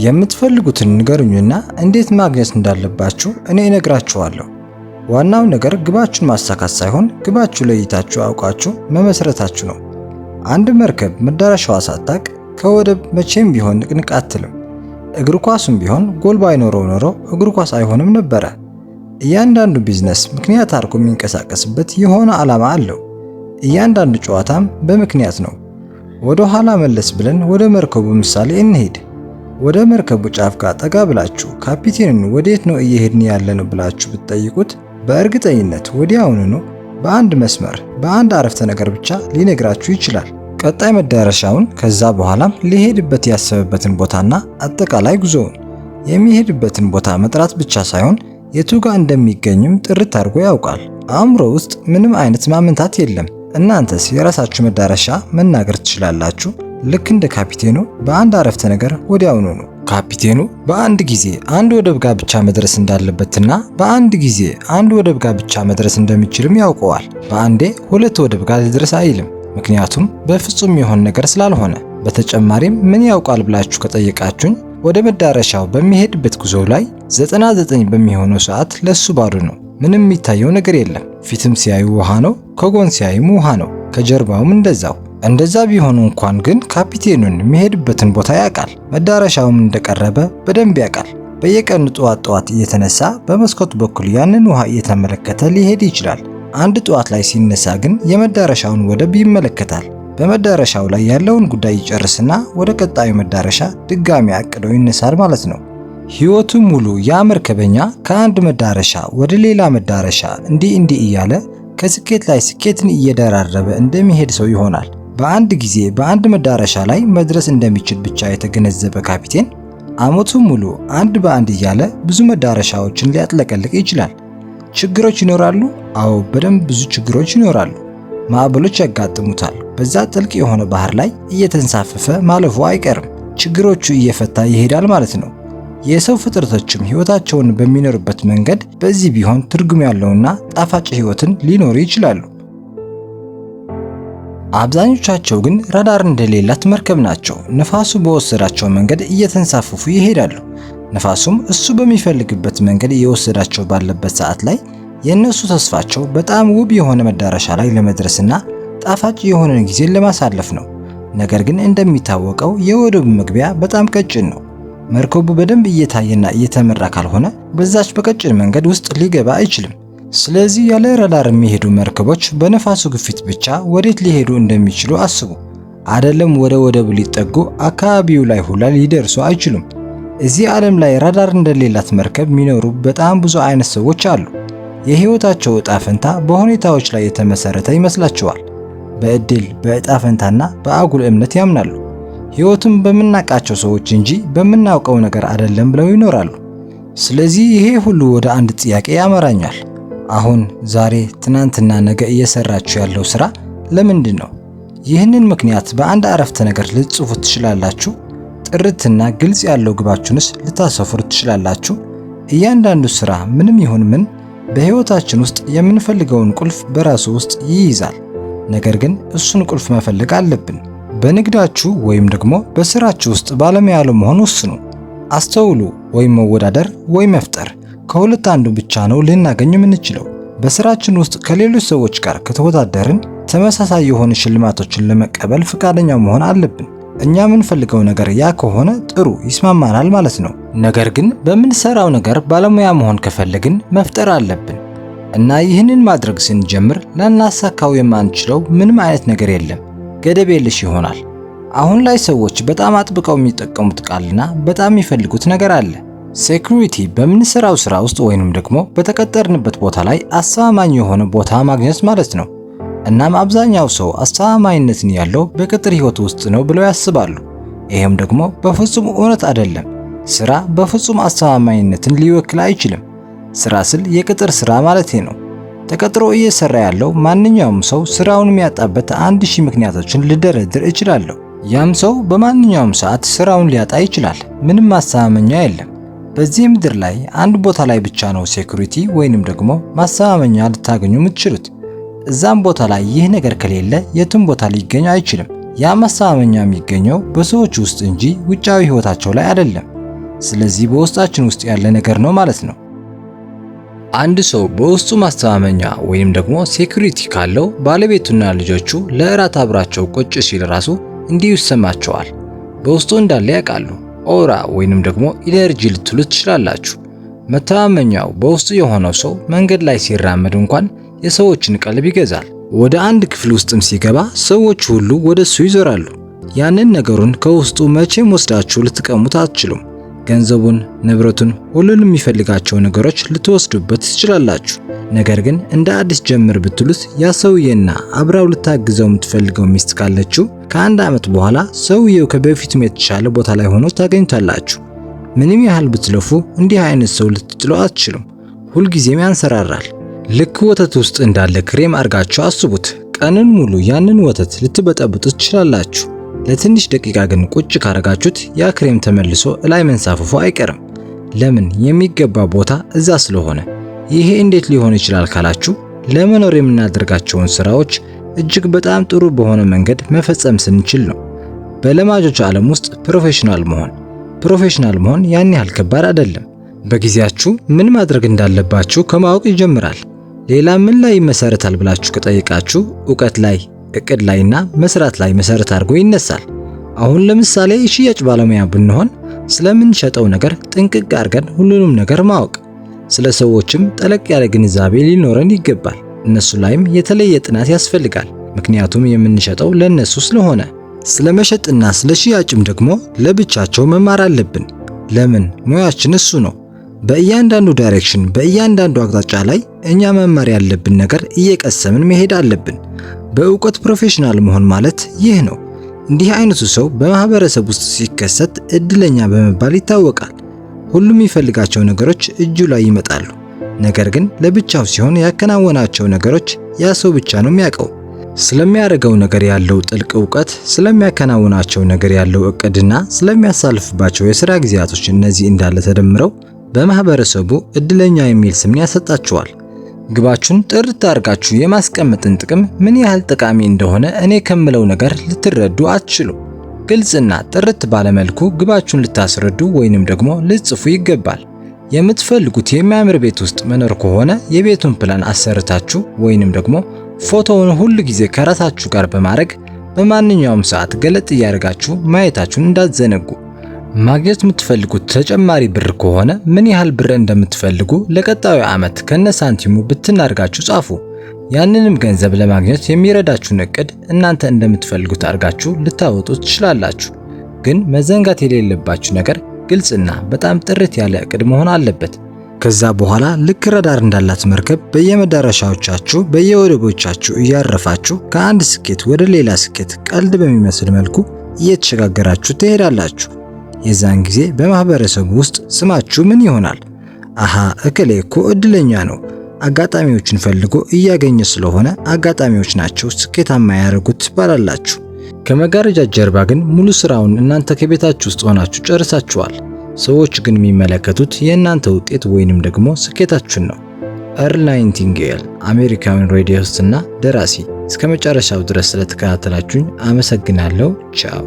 የምትፈልጉትን ንገሩኝና እንዴት ማግኘት እንዳለባችሁ እኔ እነግራችኋለሁ። ዋናው ነገር ግባችሁን ማሳካት ሳይሆን ግባችሁ ለይታችሁ አውቃችሁ መመስረታችሁ ነው። አንድ መርከብ መዳረሻዋ ሳታቅ ከወደብ መቼም ቢሆን ንቅንቅ አትልም። እግር ኳሱም ቢሆን ጎል ባይኖረው ኖሮ እግር ኳስ አይሆንም ነበረ። እያንዳንዱ ቢዝነስ ምክንያት አድርጎ የሚንቀሳቀስበት የሆነ ዓላማ አለው። እያንዳንዱ ጨዋታም በምክንያት ነው። ወደ ኋላ መለስ ብለን ወደ መርከቡ ምሳሌ እንሄድ። ወደ መርከቡ ጫፍ ጋር ጠጋ ብላችሁ ካፒቴንን ወዴት ነው እየሄድን ያለነው ብላችሁ ብትጠይቁት በእርግጠኝነት ወዲያውኑ በአንድ መስመር በአንድ አረፍተ ነገር ብቻ ሊነግራችሁ ይችላል። ቀጣይ መዳረሻውን፣ ከዛ በኋላም ሊሄድበት ያሰበበትን ቦታና አጠቃላይ ጉዞውን። የሚሄድበትን ቦታ መጥራት ብቻ ሳይሆን የቱ ጋር እንደሚገኝም ጥርት አድርጎ ያውቃል። አእምሮ ውስጥ ምንም አይነት ማመንታት የለም። እናንተስ የራሳችሁ መዳረሻ መናገር ትችላላችሁ። ልክ እንደ ካፒቴኑ በአንድ አረፍተ ነገር ወዲያውኑ ነው። ካፒቴኑ በአንድ ጊዜ አንድ ወደብ ጋር ብቻ መድረስ እንዳለበትና በአንድ ጊዜ አንድ ወደብ ጋር ብቻ መድረስ እንደሚችልም ያውቀዋል። በአንዴ ሁለት ወደብ ጋር ሊድረስ አይልም፣ ምክንያቱም በፍጹም የሆነ ነገር ስላልሆነ። በተጨማሪም ምን ያውቃል ብላችሁ ከጠየቃችሁኝ ወደ መዳረሻው በሚሄድበት ጉዞ ላይ 99 በሚሆነው ሰዓት ለሱ ባዶ ነው። ምንም የሚታየው ነገር የለም። ፊትም ሲያዩ ውሃ ነው፣ ከጎን ሲያዩም ውሃ ነው፣ ከጀርባውም እንደዛው። እንደዛ ቢሆኑ እንኳን ግን ካፒቴኑን የሚሄድበትን ቦታ ያውቃል። መዳረሻውም እንደቀረበ በደንብ ያውቃል። በየቀኑ ጠዋት እየተነሳ በመስኮቱ በኩል ያንን ውሃ እየተመለከተ ሊሄድ ይችላል። አንድ ጠዋት ላይ ሲነሳ ግን የመዳረሻውን ወደብ ይመለከታል። በመዳረሻው ላይ ያለውን ጉዳይ ይጨርስና ወደ ቀጣዩ መዳረሻ ድጋሚ አቅዶ ይነሳል ማለት ነው። ሕይወቱ ሙሉ ያ መርከበኛ ከአንድ መዳረሻ ወደ ሌላ መዳረሻ እንዲህ እያለ ከስኬት ላይ ስኬትን እየደራረበ እንደሚሄድ ሰው ይሆናል። በአንድ ጊዜ በአንድ መዳረሻ ላይ መድረስ እንደሚችል ብቻ የተገነዘበ ካፒቴን ዓመቱ ሙሉ አንድ በአንድ እያለ ብዙ መዳረሻዎችን ሊያጥለቀልቅ ይችላል። ችግሮች ይኖራሉ። አዎ፣ በደንብ ብዙ ችግሮች ይኖራሉ። ማዕበሎች ያጋጥሙታል። በዛ ጥልቅ የሆነ ባህር ላይ እየተንሳፈፈ ማለፉ አይቀርም። ችግሮቹ እየፈታ ይሄዳል ማለት ነው። የሰው ፍጥረቶችም ሕይወታቸውን በሚኖርበት መንገድ በዚህ ቢሆን ትርጉም ያለውና ጣፋጭ ሕይወትን ሊኖሩ ይችላሉ። አብዛኞቻቸው ግን ራዳር እንደሌላት መርከብ ናቸው። ነፋሱ በወሰዳቸው መንገድ እየተንሳፈፉ ይሄዳሉ። ነፋሱም እሱ በሚፈልግበት መንገድ እየወሰዳቸው ባለበት ሰዓት ላይ የእነሱ ተስፋቸው በጣም ውብ የሆነ መዳረሻ ላይ ለመድረስና ጣፋጭ የሆነ ጊዜን ለማሳለፍ ነው። ነገር ግን እንደሚታወቀው የወደቡ መግቢያ በጣም ቀጭን ነው። መርከቡ በደንብ እየታየና እየተመራ ካልሆነ በዛች በቀጭን መንገድ ውስጥ ሊገባ አይችልም። ስለዚህ ያለ ራዳር የሚሄዱ መርከቦች በነፋሱ ግፊት ብቻ ወዴት ሊሄዱ እንደሚችሉ አስቡ። አይደለም ወደ ወደቡ ሊጠጉ አካባቢው ላይ ሁላ ሊደርሱ አይችሉም። እዚህ ዓለም ላይ ራዳር እንደሌላት መርከብ የሚኖሩ በጣም ብዙ አይነት ሰዎች አሉ። የህይወታቸው ዕጣ ፈንታ በሁኔታዎች ላይ የተመሰረተ ይመስላቸዋል። በእድል በዕጣ ፈንታና በአጉል እምነት ያምናሉ። ህይወቱን በምናውቃቸው ሰዎች እንጂ በምናውቀው ነገር አይደለም ብለው ይኖራሉ። ስለዚህ ይሄ ሁሉ ወደ አንድ ጥያቄ ያመራኛል። አሁን ዛሬ፣ ትናንትና፣ ነገ እየሰራችሁ ያለው ስራ ለምንድን ነው? ይህንን ምክንያት በአንድ አረፍተ ነገር ልትጽፉት ትችላላችሁ። ጥርትና ግልጽ ያለው ግባችሁንስ ልታሰፍሩት ትችላላችሁ። እያንዳንዱ ስራ ምንም ይሁን ምን በህይወታችን ውስጥ የምንፈልገውን ቁልፍ በራሱ ውስጥ ይይዛል። ነገር ግን እሱን ቁልፍ መፈለግ አለብን። በንግዳችሁ ወይም ደግሞ በስራችሁ ውስጥ ባለሙያ ለመሆን ወስኑ። አስተውሉ። ወይም መወዳደር ወይ መፍጠር፣ ከሁለት አንዱ ብቻ ነው ልናገኝ የምንችለው። በስራችን ውስጥ ከሌሎች ሰዎች ጋር ከተወዳደርን ተመሳሳይ የሆኑ ሽልማቶችን ለመቀበል ፈቃደኛ መሆን አለብን። እኛ የምንፈልገው ነገር ያ ከሆነ ጥሩ ይስማማናል ማለት ነው። ነገር ግን በምንሰራው ነገር ባለሙያ መሆን ከፈለግን መፍጠር አለብን እና ይህንን ማድረግ ስንጀምር ላናሳካው የማንችለው ምንም አይነት ነገር የለም። ገደብ የለሽ ይሆናል። አሁን ላይ ሰዎች በጣም አጥብቀው የሚጠቀሙት ቃልና በጣም የሚፈልጉት ነገር አለ። ሴኩሪቲ በምንሰራው ስራ ውስጥ ወይንም ደግሞ በተቀጠርንበት ቦታ ላይ አስተማማኝ የሆነ ቦታ ማግኘት ማለት ነው። እናም አብዛኛው ሰው አስተማማኝነትን ያለው በቅጥር ህይወት ውስጥ ነው ብለው ያስባሉ። ይሄም ደግሞ በፍጹም እውነት አይደለም። ስራ በፍጹም አስተማማኝነትን ሊወክል አይችልም። ስራ ስል የቅጥር ስራ ማለት ነው። ተቀጥሮ እየሰራ ያለው ማንኛውም ሰው ስራውን የሚያጣበት 1000 ምክንያቶችን ልደረድር እችላለሁ። ያም ሰው በማንኛውም ሰዓት ስራውን ሊያጣ ይችላል። ምንም ማስተማመኛ የለም። በዚህ ምድር ላይ አንድ ቦታ ላይ ብቻ ነው ሴኩሪቲ ወይንም ደግሞ ማስተማመኛ ልታገኙ የምትችሉት። እዛም ቦታ ላይ ይህ ነገር ከሌለ የትም ቦታ ሊገኝ አይችልም። ያ ማስተማመኛ የሚገኘው በሰዎች ውስጥ እንጂ ውጫዊ ህይወታቸው ላይ አይደለም። ስለዚህ በውስጣችን ውስጥ ያለ ነገር ነው ማለት ነው። አንድ ሰው በውስጡ ማስተማመኛ ወይም ደግሞ ሴኩሪቲ ካለው ባለቤቱና ልጆቹ ለእራት አብራቸው ቁጭ ሲል ራሱ እንዲሁ ይሰማቸዋል። በውስጡ እንዳለ ያውቃሉ። ኦራ ወይንም ደግሞ ኢነርጂ ልትሉት ትችላላችሁ። መተማመኛው በውስጡ የሆነው ሰው መንገድ ላይ ሲራመድ እንኳን የሰዎችን ቀልብ ይገዛል። ወደ አንድ ክፍል ውስጥም ሲገባ ሰዎች ሁሉ ወደሱ ይዞራሉ። ያንን ነገሩን ከውስጡ መቼም ወስዳችሁ ልትቀሙት አትችሉም። ገንዘቡን፣ ንብረቱን፣ ሁሉንም የሚፈልጋቸው ነገሮች ልትወስዱበት ትችላላችሁ። ነገር ግን እንደ አዲስ ጀምር ብትሉት ያ ሰውዬና አብራው ልታግዘው የምትፈልገው ሚስት ካለችው ከአንድ ዓመት በኋላ ሰውየው ከበፊቱም የተሻለ ቦታ ላይ ሆኖ ታገኙታላችሁ። ምንም ያህል ብትለፉ እንዲህ አይነት ሰው ልትጥለው አትችሉም። ሁልጊዜም ያንሰራራል። ልክ ወተት ውስጥ እንዳለ ክሬም አድርጋችሁ አስቡት። ቀንን ሙሉ ያንን ወተት ልትበጠብጡት ትችላላችሁ። ለትንሽ ደቂቃ ግን ቁጭ ካረጋችሁት ያ ክሬም ተመልሶ እላይ መንሳፈፉ አይቀርም። ለምን? የሚገባ ቦታ እዛ ስለሆነ። ይሄ እንዴት ሊሆን ይችላል ካላችሁ ለመኖር የምናደርጋቸውን ስራዎች እጅግ በጣም ጥሩ በሆነ መንገድ መፈጸም ስንችል ነው። በለማጆች ዓለም ውስጥ ፕሮፌሽናል መሆን ያን ያህል ከባድ አይደለም። በጊዜያችሁ ምን ማድረግ እንዳለባችሁ ከማወቅ ይጀምራል። ሌላ ምን ላይ ይመሰረታል ብላችሁ ከጠየቃችሁ ዕውቀት ላይ፣ እቅድ ላይና መስራት ላይ መሰረት አድርጎ ይነሳል። አሁን ለምሳሌ ሽያጭ ባለሙያ ብንሆን ስለምንሸጠው ነገር ጥንቅቅ አድርገን ሁሉንም ነገር ማወቅ፣ ስለ ሰዎችም ጠለቅ ያለ ግንዛቤ ሊኖረን ይገባል። እነሱ ላይም የተለየ ጥናት ያስፈልጋል። ምክንያቱም የምንሸጠው ለነሱ ስለሆነ። ስለ መሸጥና ስለ ሽያጭም ደግሞ ለብቻቸው መማር አለብን። ለምን? ሙያችን እሱ ነው። በእያንዳንዱ ዳይሬክሽን፣ በእያንዳንዱ አቅጣጫ ላይ እኛ መማር ያለብን ነገር እየቀሰምን መሄድ አለብን። በእውቀት ፕሮፌሽናል መሆን ማለት ይህ ነው። እንዲህ አይነቱ ሰው በማህበረሰብ ውስጥ ሲከሰት እድለኛ በመባል ይታወቃል። ሁሉም የሚፈልጋቸው ነገሮች እጁ ላይ ይመጣሉ። ነገር ግን ለብቻው ሲሆን ያከናወናቸው ነገሮች ያ ሰው ብቻ ነው የሚያውቀው። ስለሚያደርገው ነገር ያለው ጥልቅ እውቀት፣ ስለሚያከናውናቸው ነገር ያለው እቅድና ስለሚያሳልፍባቸው የሥራ ጊዜያቶች እነዚህ እንዳለ ተደምረው በማህበረሰቡ እድለኛ የሚል ስምን ያሰጣቸዋል። ግባችሁን ጥርት አድርጋችሁ የማስቀመጥን ጥቅም ምን ያህል ጠቃሚ እንደሆነ እኔ ከምለው ነገር ልትረዱ አትችሉ። ግልጽና ጥርት ባለመልኩ ግባችሁን ልታስረዱ ወይንም ደግሞ ልትጽፉ ይገባል። የምትፈልጉት የሚያምር ቤት ውስጥ መኖር ከሆነ የቤቱን ፕላን አሰርታችሁ ወይንም ደግሞ ፎቶውን ሁሉ ጊዜ ከራሳችሁ ጋር በማድረግ በማንኛውም ሰዓት ገለጥ እያደረጋችሁ ማየታችሁን እንዳትዘነጉ። ማግኘት የምትፈልጉት ተጨማሪ ብር ከሆነ ምን ያህል ብር እንደምትፈልጉ ለቀጣዩ ዓመት ከነሳንቲሙ ብትናርጋችሁ ጻፉ። ያንንም ገንዘብ ለማግኘት የሚረዳችሁን እቅድ እናንተ እንደምትፈልጉት አድርጋችሁ ልታወጡ ትችላላችሁ። ግን መዘንጋት የሌለባችሁ ነገር ግልጽና በጣም ጥርት ያለ እቅድ መሆን አለበት። ከዛ በኋላ ልክ ረዳር እንዳላት መርከብ በየመዳረሻዎቻችሁ በየወደቦቻችሁ እያረፋችሁ ከአንድ ስኬት ወደ ሌላ ስኬት ቀልድ በሚመስል መልኩ እየተሸጋገራችሁ ትሄዳላችሁ። የዛን ጊዜ በማህበረሰቡ ውስጥ ስማችሁ ምን ይሆናል? አሃ እከሌ እኮ እድለኛ ነው፣ አጋጣሚዎችን ፈልጎ እያገኘ ስለሆነ አጋጣሚዎች ናቸው ስኬታማ ያደርጉት ትባላላችሁ። ከመጋረጃ ጀርባ ግን ሙሉ ስራውን እናንተ ከቤታችሁ ውስጥ ሆናችሁ ጨርሳችኋል። ሰዎች ግን የሚመለከቱት የእናንተ ውጤት ወይንም ደግሞ ስኬታችሁን ነው። ኤርል ናይቲንጌል አሜሪካዊ ሬዲዮስትና ደራሲ። እስከ መጨረሻው ድረስ ስለተከታተላችሁኝ አመሰግናለሁ። ቻው።